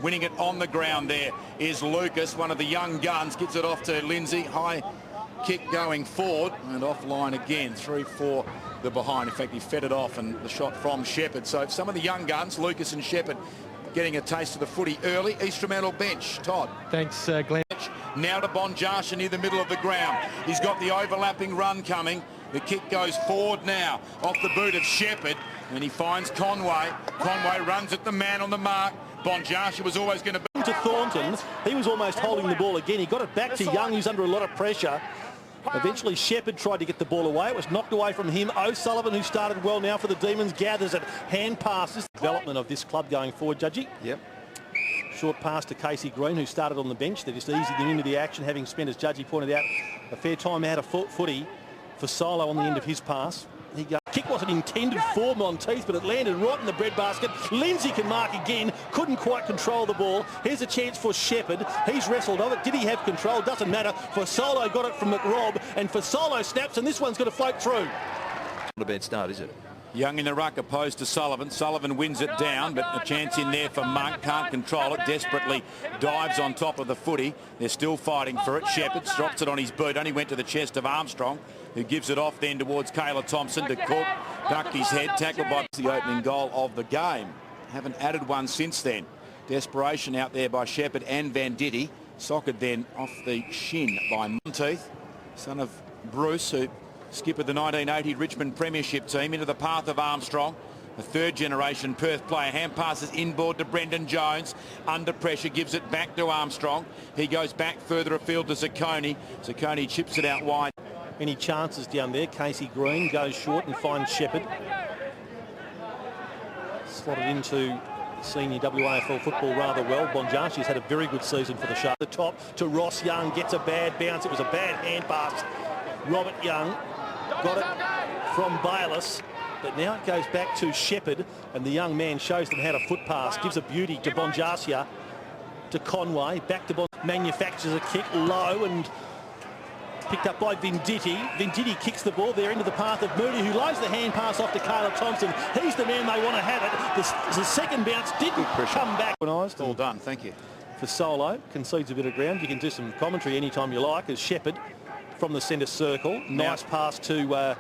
Winning it on the ground there is Lucas, one of the young guns. Gets it off to Lindsay. High kick going forward and offline again. 3-4 the behind. In fact, he fed it off and the shot from Sheppard. So some of the young guns, Lucas and Sheppard, getting a taste of the footy early. Instrumental bench. Todd. Thanks, Glenn. Now to Bonjasha near the middle of the ground. He's got the overlapping run coming. The kick goes forward now off the boot of Sheppard, and he finds Conway. Conway runs at the man on the mark. Bonjasha was always going to be to Thornton. He was almost holding the ball again. He got it back to Young, who's under a lot of pressure. Eventually Sheppard tried to get the ball away. It was knocked away from him. O'Sullivan, who started well now for the Demons, gathers it. Hand passes. Development of this club going forward, Judgy. Yep. Short pass to Casey Green, who started on the bench. They're just easing him into the action, having spent, as Judgy pointed out, a fair time out of footy for Solo on the end of his pass. Kick wasn't intended for Monteith, but it landed right in the breadbasket. Lindsay can mark again, couldn't quite control the ball. Here's a chance for Sheppard. He's wrestled of it. Did he have control? Doesn't matter. For Solo got it from McRobb, and for Solo snaps, and this one's going to float through. Not a bad start, is it? Young in the ruck opposed to Sullivan. Sullivan wins it down, but a chance in there for Monk. Can't control it. Desperately dives on top of the footy. They're still fighting for it. Sheppard drops it on his boot. Only went to the chest of Armstrong, who gives it off then towards Kayla Thompson to Cook. Ducked his head. Tackled by the opening goal of the game. Haven't added one since then. Desperation out there by Sheppard and Venditti. Socked then off the shin by Monteith, son of Bruce, who skippered the 1980 Richmond Premiership team, into the path of Armstrong. A third-generation Perth player. Hand passes inboard to Brendan Jones. Under pressure, gives it back to Armstrong. He goes back further afield to Zacconi. Zacconi chips it out wide. Any chances down there? Casey Green goes short and finds Sheppard. Slotted into senior WAFL football rather well. Bonjashi's had a very good season for the Sharks. The top to Ross Young. Gets a bad bounce. It was a bad hand pass. Robert Young got it from Bayliss, but now it goes back to Sheppard, and the young man shows them how to foot pass. Gives a beauty to Bonjasha, to Conway, back to manufactures a kick low and picked up by Venditti. Venditti kicks the ball there into the path of Moody, who loads the hand pass off to Kayla Thompson. He's the man they want to have it. The second bounce didn't come back. All done, thank you. For Solo, concedes a bit of ground. You can do some commentary anytime you like, as Sheppard from the centre circle. Nice pass to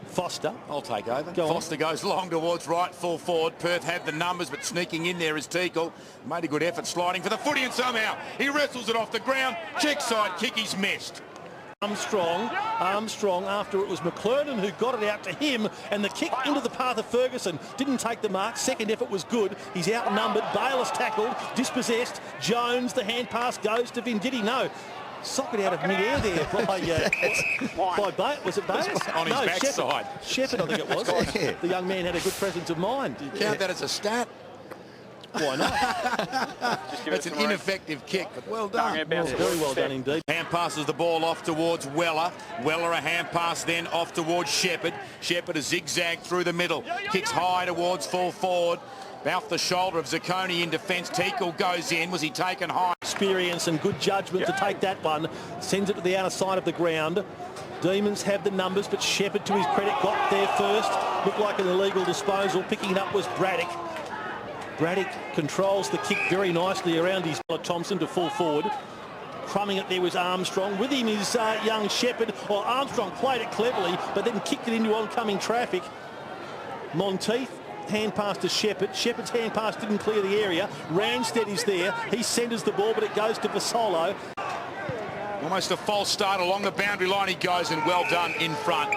Foster. I'll take over. Foster goes long towards right, full forward. Perth have the numbers, but sneaking in there is Teakle. Made a good effort sliding for the footy, and somehow he wrestles it off the ground. Check side kick, he's missed. Armstrong, after it was McClurden who got it out to him, and the kick into the path of Ferguson didn't take the mark. Second effort was good. He's outnumbered. Bayliss tackled, dispossessed. Jones, the hand pass goes to Venditti. No. Socket out of mid-air there by was it Bayliss? On his backside. Sheppard, I think it was. The young man had a good presence of mind. Do you count that as a stat? Why not? It's an ineffective kick, but well done. Very well done indeed. Hand passes the ball off towards Weller. Weller a hand pass then off towards Sheppard. Sheppard a zigzag through the middle. Kicks high towards full forward. Off the shoulder of Zacconi in defence. Teakle goes in. Was he taken high? Experience and good judgment to take that one. Sends it to the outer side of the ground. Demons have the numbers, but Sheppard, to his credit, got there first. Looked like an illegal disposal. Picking it up was Braddock. Braddock controls the kick very nicely around his Thompson to full forward. Crumbing it there was Armstrong. With him is young Sheppard. Well, Armstrong played it cleverly, but then kicked it into oncoming traffic. Monteith, hand pass to Sheppard. Sheppard's hand pass didn't clear the area. Ramstead is there. He centres the ball, but it goes to Vasolo. Almost a false start along the boundary line he goes, and well done in front.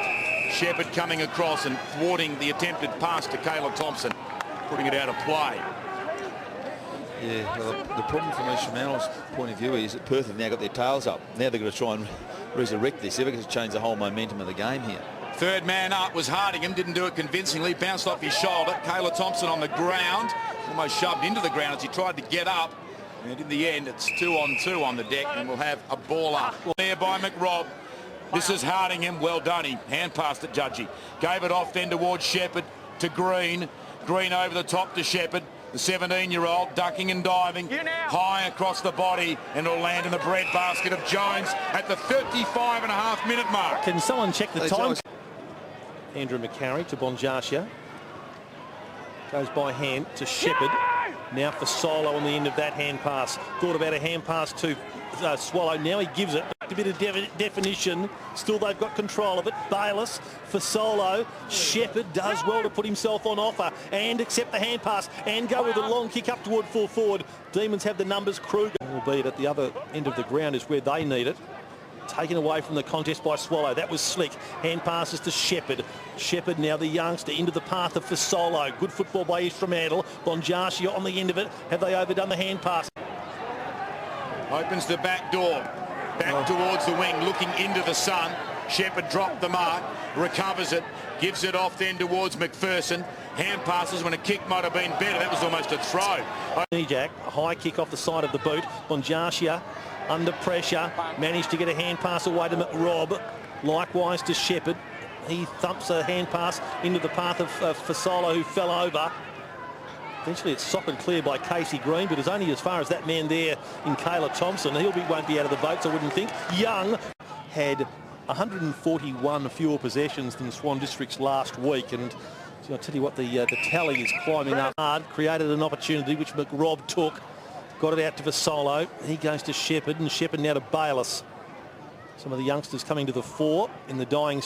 Sheppard coming across and thwarting the attempted pass to Kayla Thompson, putting it out of play. Yeah, well, the problem from Ishmael's point of view is that Perth have now got their tails up. Now they've got to try and resurrect this. They're going to change the whole momentum of the game here. Third man up was Hardingham, didn't do it convincingly, bounced off his shoulder. Kayla Thompson on the ground, almost shoved into the ground as he tried to get up. And in the end, it's 2-on-2 on the deck, and we'll have a ball up. There by McRobb. This is Hardingham, well done. He hand passed it, Judgy. Gave it off then towards Sheppard, to Green. Green over the top to Sheppard. The 17-year-old ducking and diving high across the body, and it'll land in the breadbasket of Jones at the 35.5-minute mark. Can someone check the time? Andrew McCarry to Bonjasha. Goes by hand to Sheppard. Now for Solo on the end of that hand pass. Thought about a hand pass to Swallow. Now he gives it. A bit of definition. Still they've got control of it. Bayliss for Solo. Sheppard does well to put himself on offer and accept the hand pass and go with a long kick up toward full forward. Demons have the numbers. Kruger, albeit at the other end of the ground, is where they need it. Taken away from the contest by Swallow. That was slick. Hand passes to Sheppard. Sheppard now the youngster into the path of Fasolo. Good football by East Fremantle. Bonjarcia on the end of it. Have they overdone the hand pass? Opens the back door. Back towards the wing, looking into the sun. Sheppard dropped the mark. Recovers it. Gives it off then towards McPherson. Hand passes when a kick might have been better. That was almost a throw. Jack, a high kick off the side of the boot. Bonjarcia under pressure, managed to get a hand pass away to McRobb, likewise to Sheppard. He thumps a hand pass into the path of Fasolo, who fell over. Eventually it's socked clear by Casey Green, but it's only as far as that man there in Kayla Thompson. Won't be out of the boats, I wouldn't think. Young had 141 fewer possessions than Swan District's last week, and I'll tell you what, the tally is climbing up hard. Created an opportunity which McRobb took. Got it out to Fasolo. He goes to Sheppard, and Sheppard now to Bayliss. Some of the youngsters coming to the fore in the dying